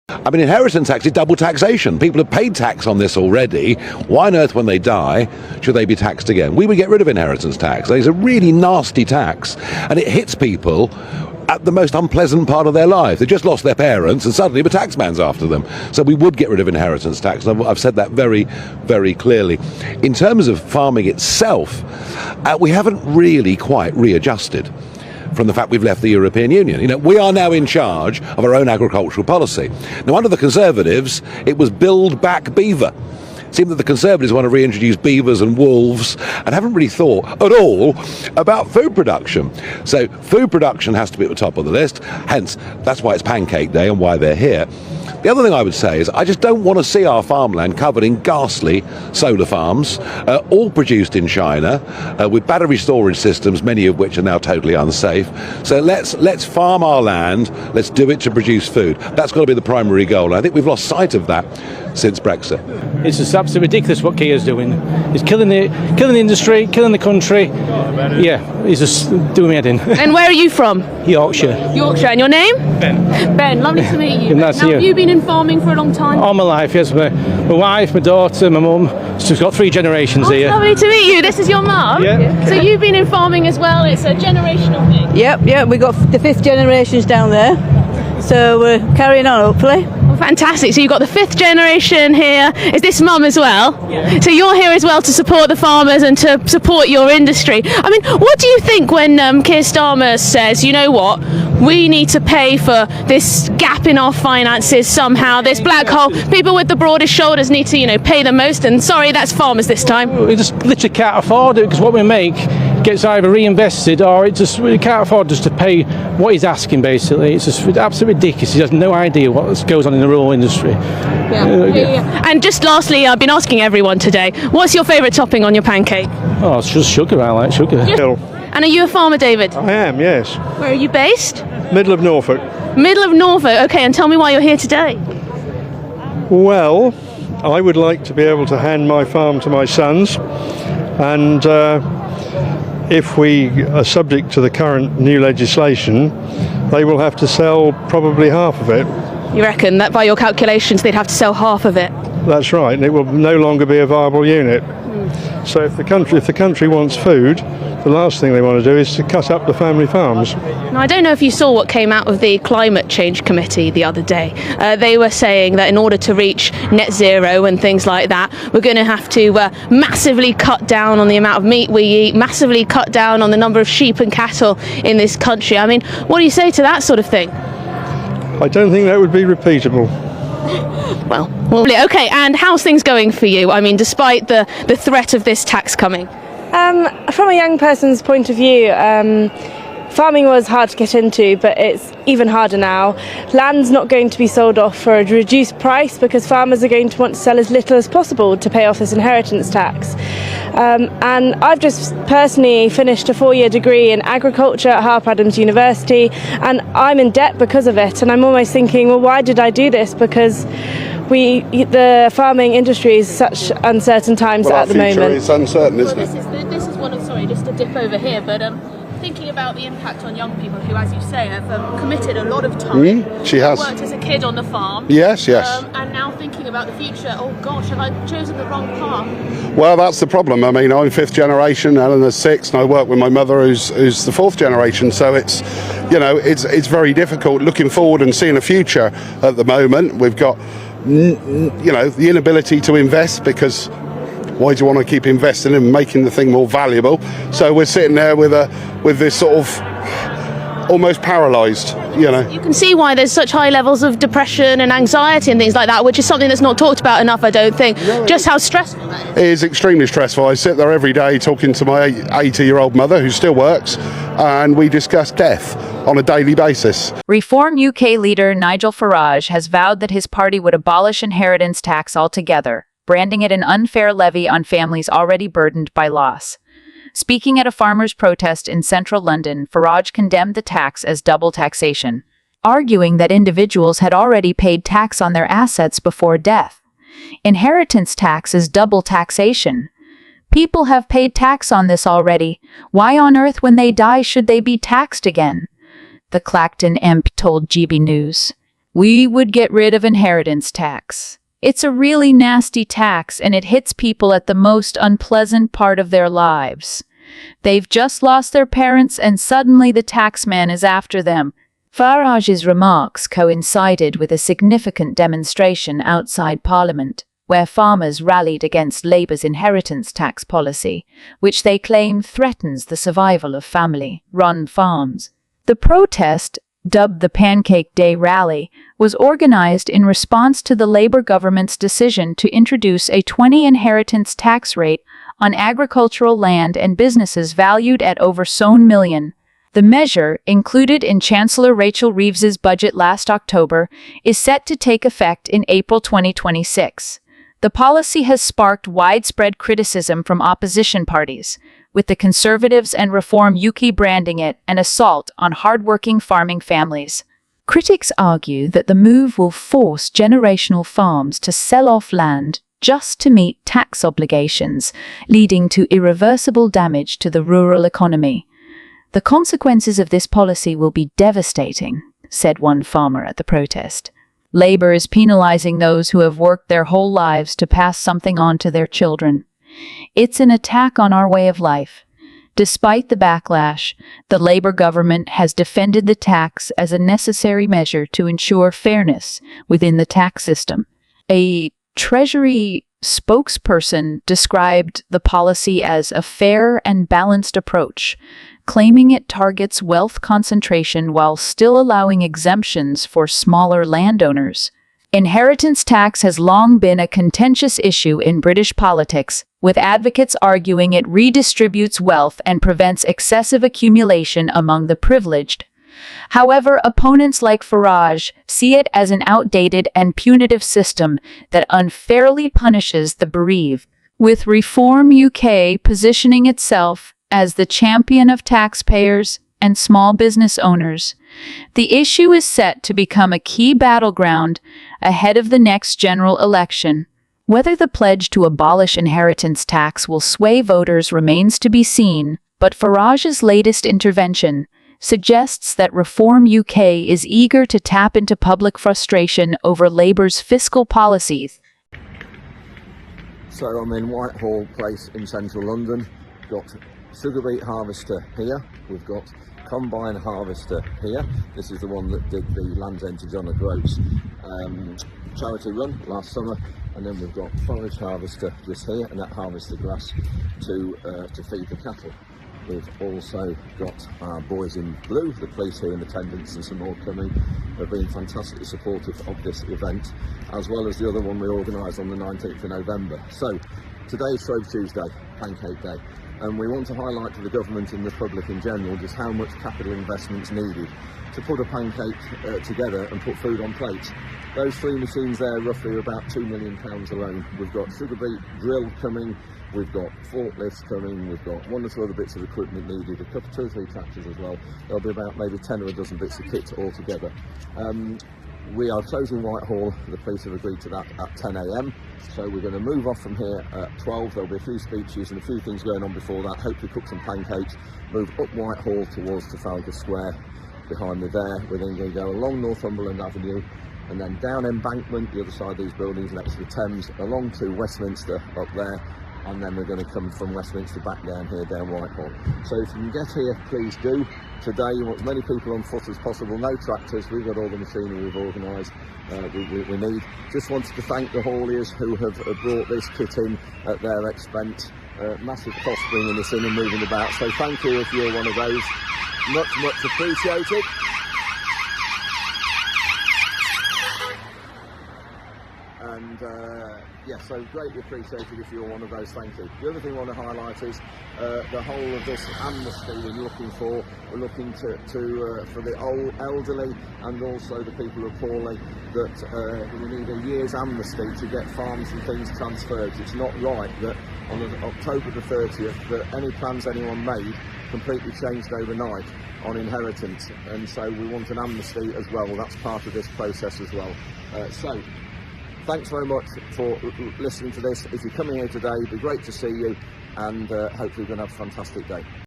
I mean, inheritance tax is double taxation. People have paid tax on this already. Why on earth, when they die, should they be taxed again? We would get rid of inheritance tax. It's a really nasty tax, and it hits people at the most unpleasant part of their life. They just lost their parents, and suddenly the taxman's after them. So we would get rid of inheritance tax, and I've said that very, very clearly. In terms of farming itself, we haven't really quite readjusted from the fact we've left the European Union. You know, we are now in charge of our own agricultural policy. Now, under the Conservatives, it was build back beaver. It seemed that the Conservatives want to reintroduce beavers and wolves and haven't really thought at all about food production. So food production has to be at the top of the list. Hence, that's why it's Pancake Day and why they're here. The other thing I would say is I just don't want to see our farmland covered in ghastly solar farms, all produced in China, with battery storage systems, many of which are now totally unsafe. So let's farm our land, let's do it to produce food. That's got to be the primary goal. And I think we've lost sight of that since Brexit. It's just absolutely ridiculous what Kia's doing. He's killing the industry, killing the country. Yeah, he's just doing me head in. And where are you from? Yorkshire. Yorkshire. And your name? Ben. Ben, lovely to meet you. Nice to Now, you. have you been in farming for a long time? All my life, yes. My wife, my daughter, my mum. So we've got 3 generations Oh, here. lovely to meet you. This is your mum? Yeah. So you've been in farming as well. It's a generational thing. Yep, we got the 5th generations down there. So we're carrying on, hopefully. Well, fantastic. So you've got the 5th generation here. Is this mum as well? Yeah. So you're here as well to support the farmers and to support your industry. I mean, what do you think when Keir Starmer says, you know what, we need to pay for this gap in our finances somehow, this black hole, people with the broadest shoulders need to, you know, pay the most, and sorry, that's farmers this time. We just literally can't afford it because what we make gets either reinvested or we can't afford just to pay what he's asking, basically. It's just absolutely ridiculous. He has no idea what goes on in the rural industry. Yeah. And just lastly, I've been asking everyone today, what's your favourite topping on your pancake? Oh, it's just sugar. I like sugar. And are you a farmer, David? I am, yes. Where are you based? Middle of Norfolk. Middle of Norfolk. Okay, and tell me why you're here today. Well, I would like to be able to hand my farm to my sons, and if we are subject to the current new legislation, they will have to sell probably half of it. You reckon that by your calculations they'd have to sell half of it? That's right, and it will no longer be a viable unit. So if the country wants food, the last thing they want to do is to cut up the family farms. Now, I don't know if you saw what came out of the Climate Change Committee the other day. They were saying that in order to reach net zero and things like that, we're going to have to massively cut down on the amount of meat we eat, massively cut down on the number of sheep and cattle in this country. I mean, what do you say to that sort of thing? I don't think that would be repeatable. Well, okay, and how's things going for you? I mean, despite the threat of this tax coming? From a young person's point of view, farming was hard to get into, but it's even harder now. Land's not going to be sold off for a reduced price because farmers are going to want to sell as little as possible to pay off this inheritance tax. And I've just personally finished a 4-year degree in agriculture at Harper Adams University, and I'm in debt because of it. And I'm almost thinking, well, why did I do this? Because the farming industry is such uncertain times at the moment. It's uncertain, isn't it? This is one of, sorry, just to dip over here, but thinking about the impact on young people who, as you say, have committed a lot of time. She has. Worked as a kid on the farm. Yes. And now thinking about the future, oh gosh, have I chosen the wrong path? Well, that's the problem. I mean, I'm 5th generation, Eleanor's 6th, and I work with my mother who's the 4th generation. So it's, it's very difficult looking forward and seeing a future at the moment. We've got, the inability to invest because why do you want to keep investing and making the thing more valuable? So we're sitting there with this sort of almost paralysed, You can see why there's such high levels of depression and anxiety and things like that, which is something that's not talked about enough, I don't think. Just how stressful that is. It is extremely stressful. I sit there every day talking to my 80-year-old mother who still works, and we discuss death on a daily basis. Reform UK leader Nigel Farage has vowed that his party would abolish inheritance tax altogether, branding it an unfair levy on families already burdened by loss. Speaking at a farmers' protest in central London, Farage condemned the tax as double taxation, arguing that individuals had already paid tax on their assets before death. Inheritance tax is double taxation. People have paid tax on this already. Why on earth, when they die, should they be taxed again? The Clacton MP told GB News. We would get rid of inheritance tax. It's a really nasty tax, and it hits people at the most unpleasant part of their lives. They've just lost their parents, and suddenly the taxman is after them. Farage's remarks coincided with a significant demonstration outside Parliament, where farmers rallied against Labour's inheritance tax policy, which they claim threatens the survival of family-run farms. The protest, dubbed the Pancake Day Rally, was organised in response to the Labour government's decision to introduce a 20% inheritance tax rate on agricultural land and businesses valued at over £1 million. The measure, included in Chancellor Rachel Reeves's budget last October, is set to take effect in April 2026. The policy has sparked widespread criticism from opposition parties, with the Conservatives and Reform UK branding it an assault on hard-working farming families. Critics argue that the move will force generational farms to sell off land just to meet tax obligations, leading to irreversible damage to the rural economy. The consequences of this policy will be devastating, said one farmer at the protest. Labour is penalising those who have worked their whole lives to pass something on to their children. It's an attack on our way of life. Despite the backlash, the Labour government has defended the tax as a necessary measure to ensure fairness within the tax system. A Treasury spokesperson described the policy as a fair and balanced approach, claiming it targets wealth concentration while still allowing exemptions for smaller landowners. Inheritance tax has long been a contentious issue in British politics, with advocates arguing it redistributes wealth and prevents excessive accumulation among the privileged. However, opponents like Farage see it as an outdated and punitive system that unfairly punishes the bereaved, with Reform UK positioning itself as the champion of taxpayers and small business owners. The issue is set to become a key battleground ahead of the next general election. Whether the pledge to abolish inheritance tax will sway voters remains to be seen, but Farage's latest intervention suggests that Reform UK is eager to tap into public frustration over Labour's fiscal policies. So I'm in Whitehall Place in central London. Got sugar beet harvester here, we've got combine harvester here. This is the one that did the Land's End to John O'Groats charity run last summer, and then we've got forage harvester just here, and that harvests the grass to feed the cattle. We've also got our boys in blue, the police here in attendance, and some more coming, have been fantastically supportive of this event, as well as the other one we organised on the 19th of November. So today is Shrove Tuesday, Pancake Day, and we want to highlight to the government and the public in general just how much capital investment's needed to put a pancake together and put food on plates. Those three machines there roughly are about £2 million alone. We've got sugar beet drill coming, we've got forklifts coming, we've got one or two other bits of equipment needed, two or three tractors as well. There'll be about maybe 10 or a dozen bits of kit altogether. We are closing Whitehall, the police have agreed to that at 10 AM, so we're going to move off from here at 12. There'll be a few speeches and a few things going on before that, hopefully cook some pancakes, move up Whitehall towards Trafalgar Square behind me there. We're then going to go along Northumberland Avenue and then down Embankment, the other side of these buildings next to the Thames, along to Westminster up there, and then we're going to come from Westminster back down here, down Whitehall. So if you can get here, please do. Today you want as many people on foot as possible, no tractors, we've got all the machinery we've organised, we need. Just wanted to thank the hauliers who have brought this kit in at their expense. Massive cost bringing this in and moving about, so thank you if you're one of those. Much appreciated. And so greatly appreciated if you're one of those, thank you. The other thing I want to highlight is the whole of this amnesty we're looking for. We're looking to for the old elderly and also the people who are poorly, that we need a year's amnesty to get farms and things transferred. It's not right that on October the 30th that any plans anyone made completely changed overnight on inheritance, and so we want an amnesty as well. That's part of this process as well. So thanks very much for listening to this. If you're coming here today, it'd be great to see you, and hopefully you're going to have a fantastic day.